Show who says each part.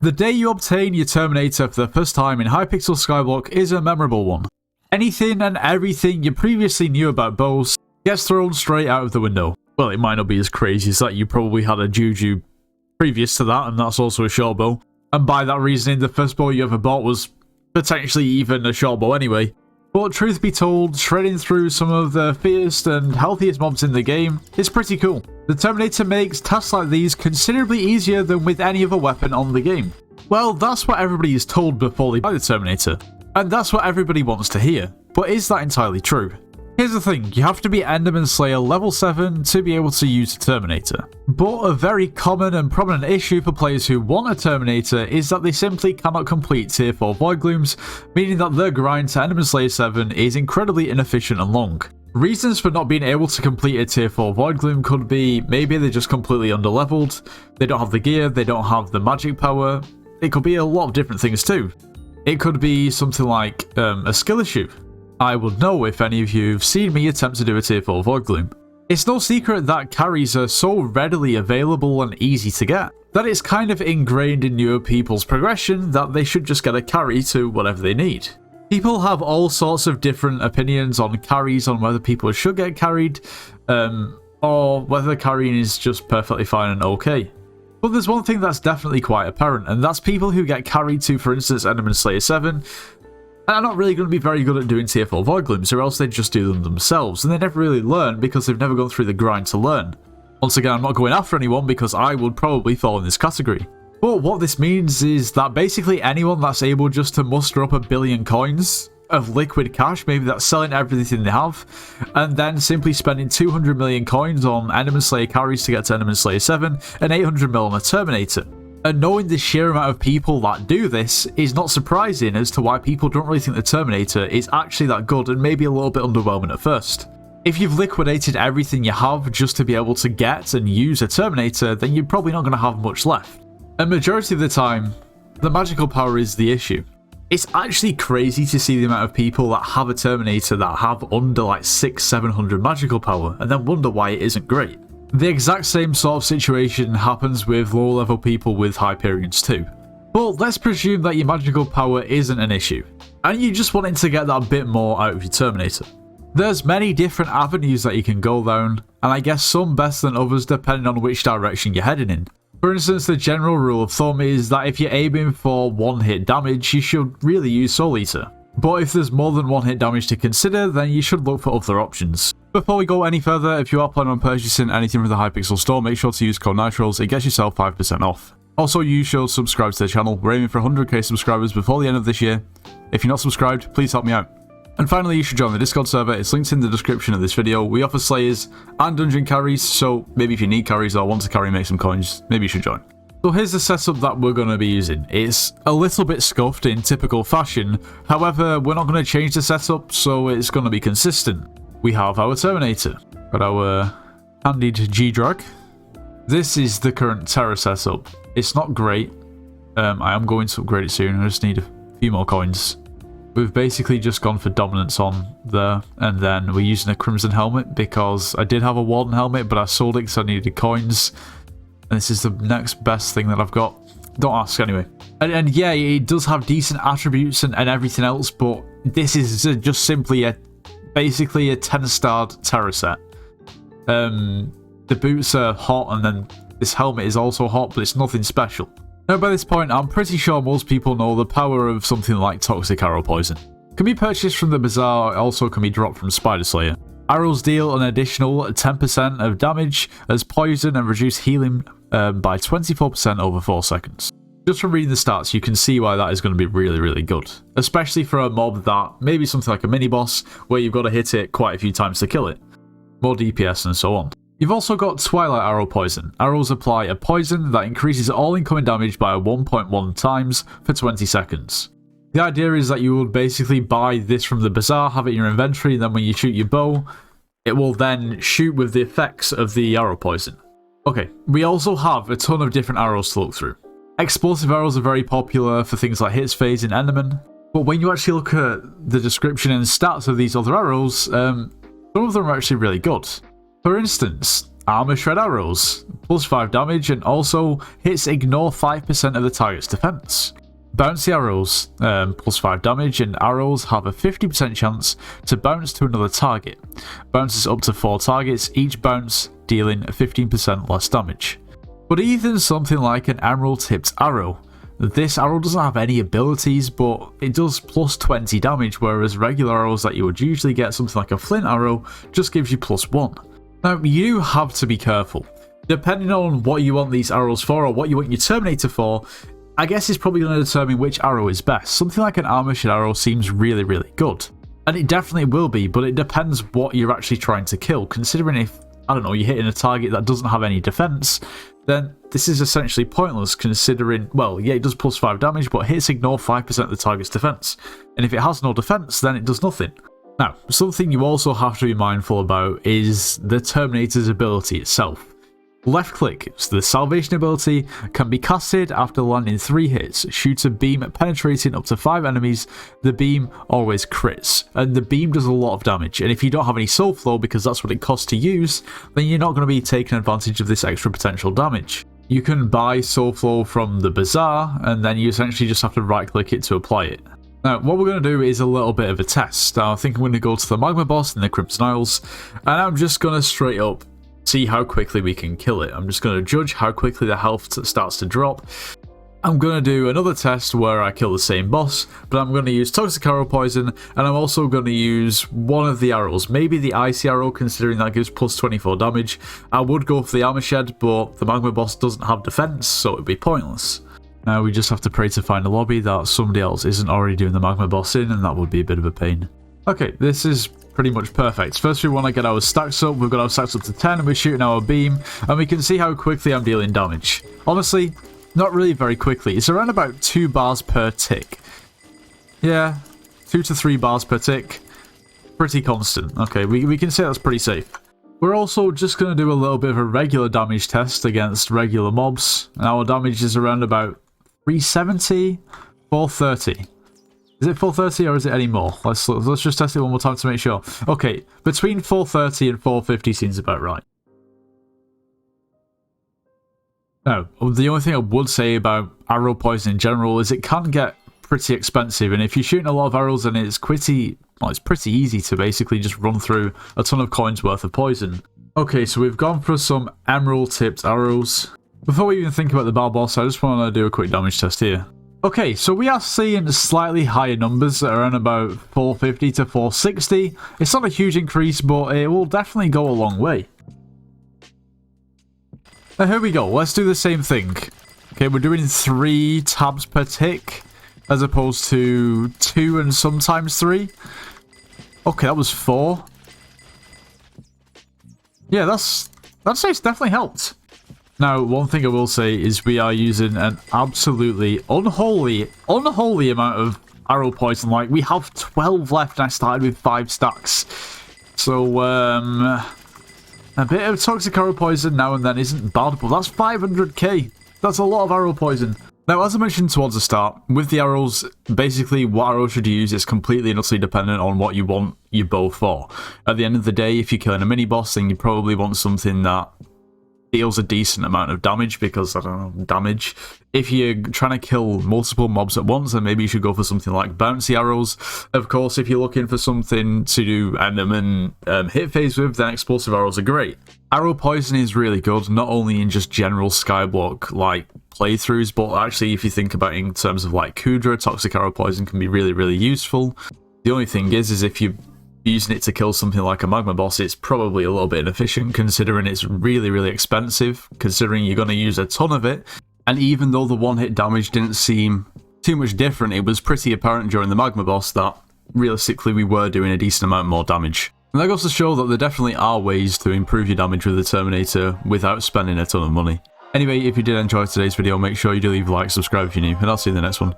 Speaker 1: The day you obtain your Terminator for the first time in Hypixel Skyblock is a memorable one. Anything and everything you previously knew about bows gets thrown straight out of the window. Well, it might not be as crazy as that. You probably had a Juju previous to that, and that's also a short bow. And by that reasoning, the first bow you ever bought was potentially even a short bow anyway. But truth be told, shredding through some of the fiercest and healthiest mobs in the game is pretty cool. The Terminator makes tasks like these considerably easier than with any other weapon on the game. Well, that's what everybody is told before they buy the Terminator, and that's what everybody wants to hear. But is that entirely true? Here's the thing, you have to be Enderman Slayer level 7 to be able to use the Terminator. But a very common and prominent issue for players who want a Terminator is that they simply cannot complete tier 4 Void Glooms, meaning that their grind to Enderman Slayer 7 is incredibly inefficient and long. Reasons for not being able to complete a tier 4 Void Gloom could be maybe they're just completely underleveled, they don't have the gear, they don't have the magic power. It could be a lot of different things too. It could be something like a skill issue. I would know if any of you have seen me attempt to do a tier 4 Void Gloom. It's no secret that carries are so readily available and easy to get, that it's kind of ingrained in newer people's progression that they should just get a carry to whatever they need. People have all sorts of different opinions on carries, on whether people should get carried, or whether carrying is just perfectly fine and okay. But there's one thing that's definitely quite apparent, and that's people who get carried to, for instance, Enderman Slayer 7, are not really going to be very good at doing tier 4 Void Glooms, or else they just do them themselves, and they never really learn because they've never gone through the grind to learn. Once again, I'm not going after anyone because I would probably fall in this category. But what this means is that basically anyone that's able just to muster up 1 billion coins of liquid cash, maybe that's selling everything they have, and then simply spending 200 million coins on Enderman Slayer carries to get to Enderman Slayer 7, and 800 mil on a Terminator. And knowing the sheer amount of people that do this is not surprising as to why people don't really think the Terminator is actually that good and maybe a little bit underwhelming at first. If you've liquidated everything you have just to be able to get and use a Terminator, then you're probably not going to have much left. And majority of the time, the magical power is the issue. It's actually crazy to see the amount of people that have a Terminator that have under like 600-700 magical power and then wonder why it isn't great. The exact same sort of situation happens with low level people with Hyperions too. But let's presume that your magical power isn't an issue, and you're just wanting to get that bit more out of your Terminator. There's many different avenues that you can go down, and I guess some better than others depending on which direction you're heading in. For instance, the general rule of thumb is that if you're aiming for one hit damage, you should really use Soul Eater. But if there's more than one hit damage to consider, then you should look for other options. Before we go any further, if you are planning on purchasing anything from the Hypixel store, make sure to use code NITROS, it gets yourself 5% off. Also, you should subscribe to the channel. We're aiming for 100k subscribers before the end of this year. If you're not subscribed, please help me out. And finally, you should join the Discord server. It's linked in the description of this video. We offer Slayers and Dungeon carries, so maybe if you need carries or want to carry and make some coins, maybe you should join. So here's the setup that we're going to be using. It's a little bit scuffed in typical fashion, however we're not going to change the setup, so it's going to be consistent. We have our Terminator, got our handy G-Drag. This is the current Terra setup. It's not great, I am going to upgrade it soon, I just need a few more coins. We've basically just gone for dominance on there, and then we're using a Crimson helmet because I did have a Warden helmet, but I sold it because I needed coins. And this is the next best thing that I've got. Don't ask anyway. And yeah, it does have decent attributes and everything else, but this is just simply basically a 10-starred Terra set. The boots are hot, and then this helmet is also hot, but it's nothing special. Now by this point, I'm pretty sure most people know the power of something like Toxic Arrow Poison. Can be purchased from the Bazaar, it also can be dropped from Spider Slayer. Arrows deal an additional 10% of damage as poison and reduce healing by 24% over 4 seconds. Just from reading the stats, you can see why that is going to be really, really good. Especially for a mob that maybe something like a mini-boss, where you've got to hit it quite a few times to kill it. More DPS and so on. You've also got Twilight Arrow Poison. Arrows apply a poison that increases all incoming damage by 1.1 times for 20 seconds. The idea is that you will basically buy this from the Bazaar, have it in your inventory, and then when you shoot your bow, it will then shoot with the effects of the arrow poison. Okay, we also have a ton of different arrows to look through. Explosive arrows are very popular for things like Hits Phase and Enderman, but when you actually look at the description and stats of these other arrows, some of them are actually really good. For instance, armor shred arrows, plus 5 damage, and also hits ignore 5% of the target's defense. Bouncy arrows, plus 5 damage, and arrows have a 50% chance to bounce to another target. Bounces up to 4 targets, each bounce dealing 15% less damage. But even something like an emerald tipped arrow. This arrow doesn't have any abilities, but it does plus 20 damage, whereas regular arrows that you would usually get, something like a flint arrow, just gives you plus 1. Now, you have to be careful. Depending on what you want these arrows for, or what you want your Terminator for, I guess it's probably going to determine which arrow is best. Something like an armor shred arrow seems really, really good. And it definitely will be, but it depends what you're actually trying to kill. Considering if, I don't know, you're hitting a target that doesn't have any defense, then this is essentially pointless considering, well, yeah, it does plus 5 damage, but hits ignore 5% of the target's defense. And if it has no defense, then it does nothing. Now, something you also have to be mindful about is the Terminator's ability itself. Left click, so the salvation ability can be casted after landing 3 hits. Shoots a beam penetrating up to 5 enemies. The beam always crits, and the beam does a lot of damage. And if you don't have any soul flow, because that's what it costs to use, then you're not going to be taking advantage of this extra potential damage. You can buy soul flow from the bazaar, and then you essentially just have to right click it to apply it. Now, what we're going to do is a little bit of a test. I think I'm going to go to the magma boss in the Crimson Isles, and I'm just going to straight up see how quickly we can kill it. I'm just going to judge how quickly the health starts to drop. I'm going to do another test where I kill the same boss, but I'm going to use toxic arrow poison, and I'm also going to use one of the arrows, maybe the icy arrow, considering that gives plus 24 damage. I would go for the armor shed, but the magma boss doesn't have defense, so it would be pointless. Now we just have to pray to find a lobby that somebody else isn't already doing the magma boss in, and that would be a bit of a pain. Okay, this is pretty much perfect. First we want to get our stacks up. We've got our stacks up to 10 and we're shooting our beam, and we can see how quickly I'm dealing damage. Honestly, not really very quickly. It's around about 2 bars per tick. Yeah, 2 to 3 bars per tick. Pretty constant. Okay, we can say that's pretty safe. We're also just going to do a little bit of a regular damage test against regular mobs. And our damage is around about 370, 430. Is it 430 or is it any more? Let's just test it one more time to make sure. Okay, between 430 and 450 seems about right. Now, the only thing I would say about arrow poison in general is it can get pretty expensive, and if you're shooting a lot of arrows, then it's pretty easy to basically just run through a ton of coins worth of poison. Okay, so we've gone for some emerald tipped arrows. Before we even think about the bar boss, I just want to do a quick damage test here. Okay, so we are seeing slightly higher numbers at around about 450 to 460. It's not a huge increase, but it will definitely go a long way. Now here we go, let's do the same thing. Okay, we're doing 3 tabs per tick, as opposed to 2 and sometimes 3. Okay, that was 4. Yeah, that's definitely helped. Now, one thing I will say is we are using an absolutely unholy amount of arrow poison. Like, we have 12 left and I started with 5 stacks. So, a bit of toxic arrow poison now and then isn't bad, but that's 500k. That's a lot of arrow poison. Now, as I mentioned towards the start, with the arrows, basically what arrow should you use is completely and utterly dependent on what you want your bow for. At the end of the day, if you're killing a mini-boss, then you probably want something that deals a decent amount of damage, because, I don't know, damage. If you're trying to kill multiple mobs at once, then maybe you should go for something like bouncy arrows. Of course, if you're looking for something to do enemy hit phase with, then explosive arrows are great. Arrow poison is really good, not only in just general Skyblock like playthroughs, but actually if you think about it in terms of like Kudra, toxic arrow poison can be really, really useful. The only thing is if you're using it to kill something like a magma boss, it's probably a little bit inefficient, considering it's really, really expensive, considering you're going to use a ton of it. And even though the one-hit damage didn't seem too much different, it was pretty apparent during the magma boss that realistically we were doing a decent amount more damage. And that goes to show that there definitely are ways to improve your damage with the Terminator without spending a ton of money. Anyway, if you did enjoy today's video, make sure you do leave a like, subscribe if you're new, and I'll see you in the next one.